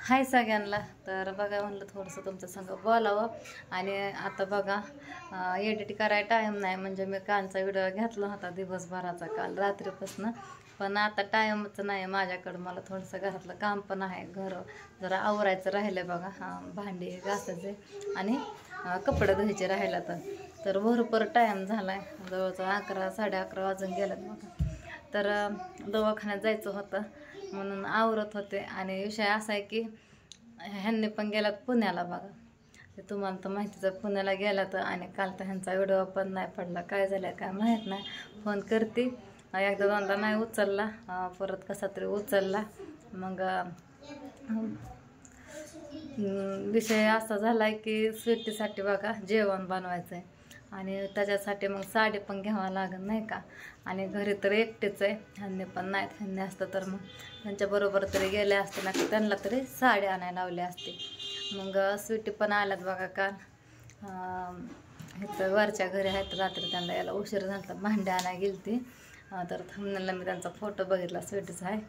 हाय सगळ्यांना. तर बघा म्हणलं थोडंसं तुमचं संग बोलावं. आणि आता बघा एडिट करायला टाईम नाही, म्हणजे मी कालचा व्हिडिओ घेतला होता दिवसभराचा काल रात्रीपासून, पण आता टाईमच नाही माझ्याकडं. मला थोडंसं घरातलं काम पण आहे, घर जरा आवरायचं राहिलं बघा, भांडी घासायचे आणि कपडे धुवायचे राहिला. तर भरपूर टाईम झाला आहे, जवळजवळ 11 11:30 वाजून गेलं बघा. तर दवाखान्यात जायचं होतं म्हणून आवरत होते. आणि विषय असा आहे की ह्यांनी पण गेलात पुण्याला बघा. ते तुम्हाला तर माहितीच आहे, पुण्याला गेला तर. आणि काल तर ह्यांचा व्हिडिओ पण नाही पडला, काय झालं काय माहीत नाही. फोन करते एकदा दोनदा नाही उचलला, परत कसा तरी उचलला. मग विषय असा झाला आहे की स्वीटीसाठी बघा जेवण बनवायचं आहे, आणि त्याच्यासाठी मग साडी पण घ्यावं लागेल नाही का. आणि घरी तर एकटेच आहे, ह्यांनी पण नाहीत. ह्यांनी असतं तर मग त्यांच्याबरोबर तरी गेले असते ना, त्यांना तरी साडी आणायला लावली असते. मग स्वीटी पण आल्यात बघा काल. इथं वरच्या घरी आहेत, रात्री त्यांना यायला उशीर झाला, भांडे आणायला गेली ती. तर थंबनेलला मी त्यांचा फोटो बघितला, स्वीटीचा आहे.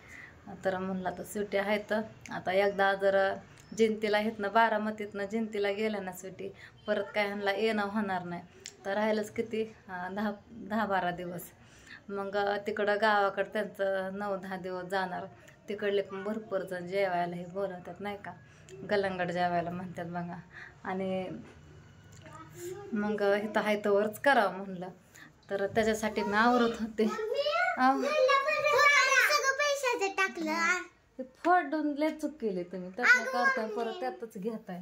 तर म्हणला तर स्वीटी आहे. तर आता एकदा जर जयंतीला इथनं बारामतीतनं जयंतीला गेल्या ना स्वीटी, परत काय ह्यांना येणं होणार नाही. तर राहिलंच किती 10-12 दिवस. मग तिकडं गावाकडं त्यांचं 9-10 दिवस जाणार. तिकडले पण भरपूर जण जेवायला हे बोलवतात नाही का, गलंगड जेवायला म्हणतात बघा. आणि मग इथं आहे तवरच करावं म्हणलं. तर त्याच्यासाठी मी आवरत होते. फोडून लय चूक केली तुम्ही, त्यातलं करताय परत त्यातच घेताय.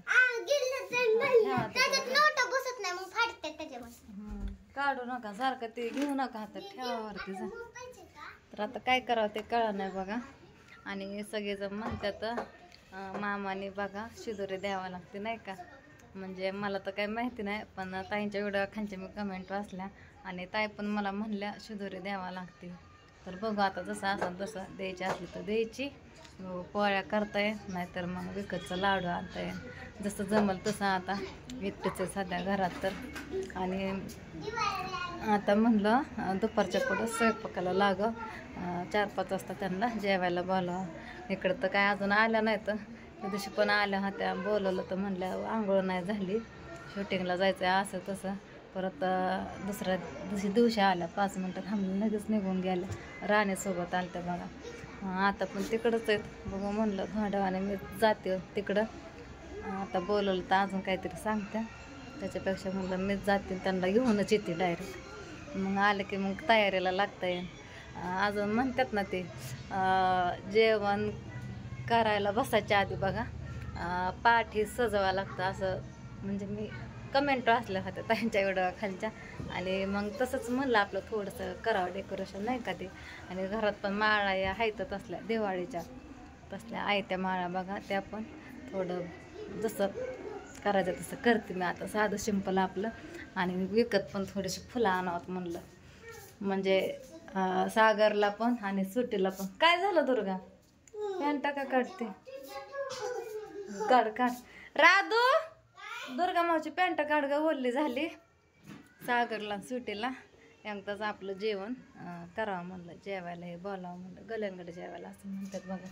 काढू नका सारखं, ते घेऊ नका हातात, ठेवावरती जा. तर आता काय करावं ते कळलं नाही बघा. आणि सगळेजण म्हणतात मामाने बघा शिदोरी द्यावा लागते नाही का. म्हणजे मला तर काही माहिती नाही, पण ताईंच्या व्हिडिओ खांच्या मी कमेंट वाचल्या आणि ताई पण मला म्हणल्या शिदोरी द्यावा लागते. तर बघू आता जसं असं तसं द्यायची असली तर द्यायची, पोळ्या करता येईल, नाहीतर मग विकतचं लाडू आणता येईल. जसं जमल तसं. आता एकटेच आहे सध्या घरात तर. आणि आता म्हणलं दुपारच्या पुढं स्वयंपाकाला लाग, 4-5 वाजता त्यांना जेवायला बोलावं. इकडं तर काय अजून आल्या नाही. तर त्या दिवशी पण आल्या होत्या, बोलवलं तर म्हणल्या आंघोळ नाही झाली, शूटिंगला जायचं आहे असं तसं. परत दुसऱ्या दिवशी आल्या, 5 मिनटं थांबून लगेच निघून गेल्या. राणीसोबत आल्या त्या बघा. आता पण तिकडंच आहेत. बघू म्हणलं थोड्यावाने मी जाते तिकडं. आता बोलवलं तर अजून काहीतरी सांगते, त्याच्यापेक्षा म्हणलं मीच जाते, त्यांना घेऊनच येते डायरेक्ट. मग आलं की मग तयारीला लागता येईल. अजून म्हणतात ना ते जेवण करायला बसायच्या आधी बघा पाठी सजवायला लागतं असं, म्हणजे मी कमेंट वाचल्या होत्या त्यांच्या व्हिडिओ खालच्या. आणि मग तसंच म्हणलं आपलं थोडंसं करावं डेकोरेशन नाही का ते. आणि घरात पण माळा या आहेत तसल्या दिवाळीच्या, तसल्या आयत्या माळा बघा, त्या पण थोडं जसं करायचं तसं करते मी आता, साधं सिंपल आपलं. आणि विकत पण थोडीशी फुलं आणावत म्हणलं, म्हणजे सागरला पण आणि सुटीला पण. काय झालं दुर्गा, पॅन्ट का काढते, काढ काढ. राधू, दुर्गा मावची पॅन्ट काढ ग, ओरली झाली. सागरला सुटीला एकदाच आपलं जेवण करावं म्हणलं, जेवायला हे बोलावं म्हणलं, गलंगड जेवायला असं म्हणतात बघा.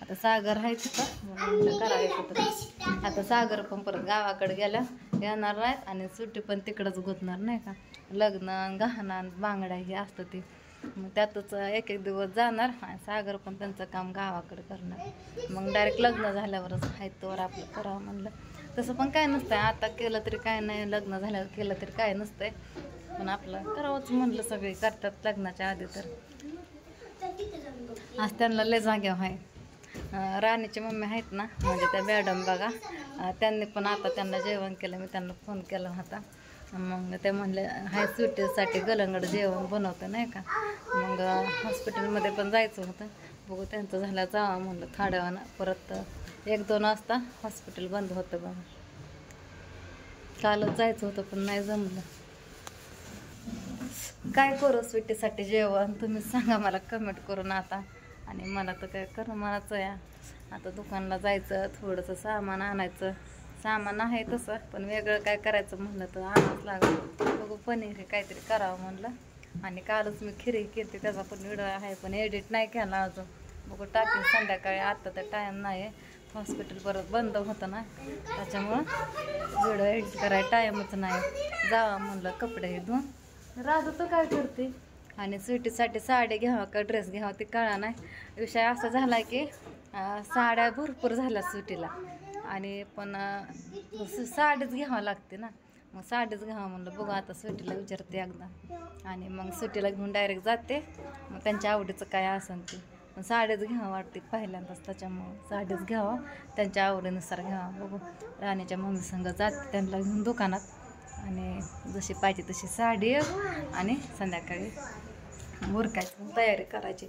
आता सागर आहे तिथं म्हणलं करावं. आता सागर पण परत गावाकडे गेल्या येणार नाहीत, आणि सुट्टी पण तिकडंच गुतणार नाही का. लग्न गहना बांगड्या हे असतं ते, मग त्यातच एक दिवस जाणार. आणि सागर पण त्यांचं काम गावाकडे करणार. मग डायरेक्ट लग्न झाल्यावरच आहे तोवर आपलं करावं म्हणलं. तसं पण काय नसतंय, आता केलं तरी काय नाही, लग्न झाल्यावर केलं तरी काय नसतंय, पण आपलं करावंच म्हणलं. सगळे करतात लग्नाच्या आधी. तर आज त्यांना लय जाग्याव आहे. राणीची मम्मी आहेत ना, म्हणजे त्या मॅडम बघा, त्यांनी पण आता त्यांना जेवण केलं. मी त्यांना फोन केला होता, मग ते म्हणले हाय सुट्टीसाठी गलंगड जेवण बनवतं नाही का. मग हॉस्पिटलमध्ये पण जायचं होतं, बघू त्यांचं झालं जावं म्हणलं थोड्या वेळानं. परत 1-2 वाजता हॉस्पिटल बंद होतं बघा. कालच जायचं होतं पण नाही जमलं. काय करू स्वीटीसाठी जेवण तुम्ही सांगा मला कमेंट करून आता. आणि मला तर काय करू मनाचं आहे. आता दुकानला जायचं, थोडंसं सामान आणायचं. सामान आहे तसं, पण वेगळं काय करायचं म्हणलं तर आणावंच लागलं. बघू पनीर हे काहीतरी करावं म्हणलं. आणि कालच मी खिरी केली, त्याचा पण व्हिडिओ आहे, पण एडिट नाही केला अजून. बघू टाकीन संध्याकाळी, आता तर टाईम नाही आहे. हॉस्पिटल परत बंद होतं ना, त्याच्यामुळं व्हिडिओ एडिट करायला टाईमच नाही. जावा म्हणलं कपडे धुवून. राजू तर काय करते आणि स्वीटीसाठी साडी घ्यावं का ड्रेस घ्यावा ते कळा नाही. विषय असा झाला की साड्या भरपूर झाल्या स्वीटीला आणि पण साडीच घ्यावं लागते ना, मग साडीच घ्यावं म्हणलं. बघू आता स्वीटीला विचारते एकदा आणि मग स्वीटीला घेऊन डायरेक्ट जाते. मग त्यांच्या आवडीचं काय असेल ते, पण साडीच घ्यावं वाटते पहिल्यांदाच, त्याच्यामुळं साडीच घ्यावं त्यांच्या आवडीनुसार घ्यावं. बघू राणीच्या मम्मी संग जाते त्यांना घेऊन दुकानात आणि जशी पाहिजे तशी साडी आणि संध्याकाळी उरकायची तयारी करायची.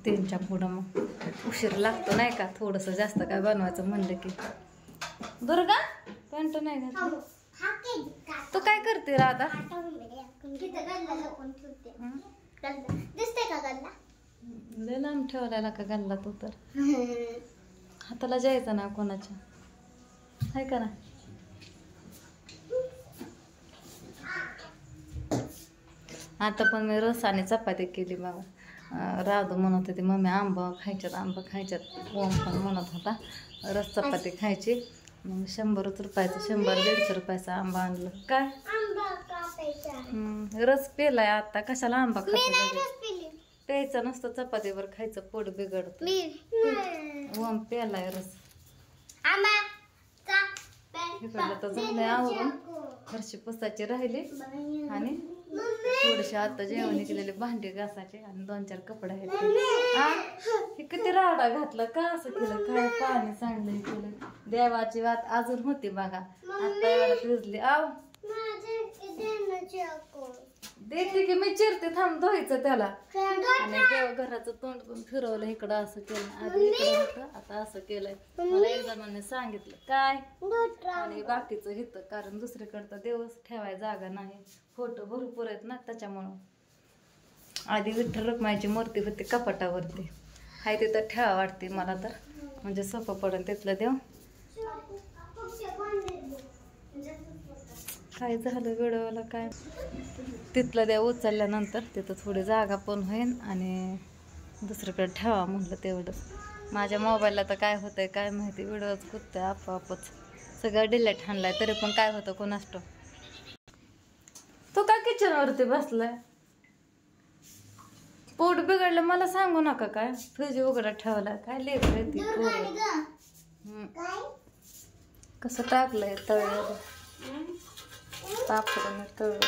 3च्या पुढं मग उशीर लागतो नाही का, थोडंसं जास्त काय बनवायचं म्हणलं की. दुर्गा पॅन्ट नाही घातली तू काय करते राधा? लय लांब ठेवलेला का गल्ला तू तर, हाताला जायचं ना कोणाच्या, आहे का ना. आता पण मी रस आणि चपाती केली बघा. राधू म्हणत होती मम्मी आंबा खायच्यात. ओम पण म्हणत होता रस चपाती खायची. मग 100 रुपयाचं 100-150 रुपयाचं आंबा आणलं. काय रस पेलाय आता, कशाला आंबा खायचा? प्यायचं नसतं, चपातीवर खायचं, पोट बिघडत. ओम पेलाय रस. इकडलं तर झालंय आवरून, फरशी पुसायची राहिली आणि थोडीशी आता जेवण केलेले भांडी घासायचे आणि 2-4 कपडे आहेत. हे किती राडा घातलं का, असं केलं काय, पाणी सांडलं केलं. देवाची वात अजून होती बघा, आता एवढं भिजली. आव देते की मी चिरते, थांब धुवायचं त्याला. आणि देवघराचं तोंड पण फिरवलं, इकडं असं केलं, आधी इकडं होतं आता असं केलंय. मला एक जणांनी सांगितलं काय, आणि बाकीचं हिथं, कारण दुसरीकडं तर देवच ठेवायला जागा नाही, फोटो भरपूर आहेत ना, त्याच्यामुळं. आधी विठ्ठल रखुमाईची मूर्ती होती कपाटावरती, हाय तिथं ठेवा वाटते मला तर, म्हणजे सोपं पडेल तिथलं देव. काय झालं व्हिडिओला काय, तिथलं देव उचलल्यानंतर तिथं थोडी जागा पण होईल आणि दुसरीकडे ठेवा म्हटलं तेवढं. माझ्या मोबाईलला तर काय होतंय काय माहिती, व्हिडिओच कुठतंय आपोआपच, सगळं डिलेट हाणलाय तरी पण काय होतं कोणास ठाऊक. तू का किचनवरती बसलाय, पोट बिघडलं मला सांगू नका. काय फ्रीज उघडा ठेवला, काय लेकर येते कसं टाकलंय तळ्यावर, पापड तळून.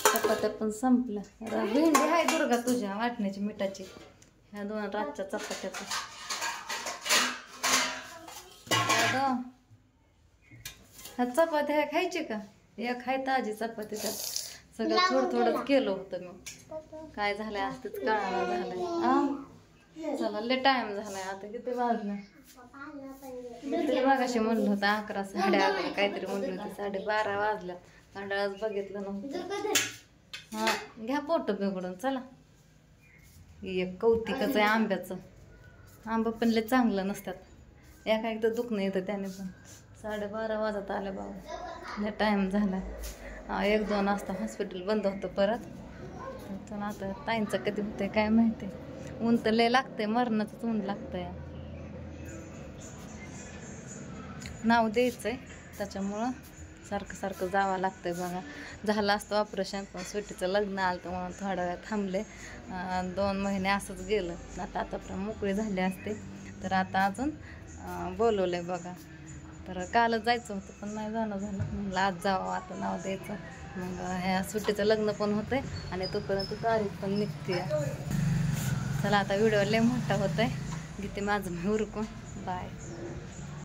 चपात्या पण संपल्या. भेंडी आहे दुर्गा तुझ्या वाटण्याची मिठाची, ह्या 2 रातच्या चपात्याचा. ह्या चपात्या ह्या खायची का, एक खाय ताजी चपाती, त्यात सगळं थोडंच केलं होतं मी. काय झालंय असतेच कळायला झालंय. चला लय टाइम झालाय, आता किती वाजलं तरी मागाशी म्हणलं होतं 11 11:30 काहीतरी म्हणलं होतं, 12:30 वाजल्या. कंडाळाच बघितलं नव्हतं. हा घ्या पोट बिघडून. चला एक कौतिकच आहे आंब्याचं, आंबा पण लय चांगलं नसतात, एका एकदा दुखणं येतं त्याने पण. 12:30 वाजत आलं बाबा, लय टाईम झाला. 1-2 वाजता हॉस्पिटल बंद होतं परत. तर आता ताईंचं कधी होतंय काय माहिती. ऊन तर लय लागतंय, मरणाचंच ऊन लागतंय. नाव द्यायचंय त्याच्यामुळं सारखं जावं लागतंय बघा. झालं असतं ऑपरेशन, पण स्वीटीचं लग्न आलं तर म्हणून थोडा वेळ थांबले. 2 महिने असंच गेलं. आता मोकळी झाली असते तर आता अजून बोलवलंय बघा. तर कालच जायचं होतं पण नाही जाणं झालं, म्हणलं आज जावं, आता नाव द्यायचं. मग ह्या सुट्टीचं लग्न पण होतंय आणि तोपर्यंत तारीख पण निघते. चला आता व्हिडिओ लय मोठा होतंय, घेते माझं मी उरकून. बाय.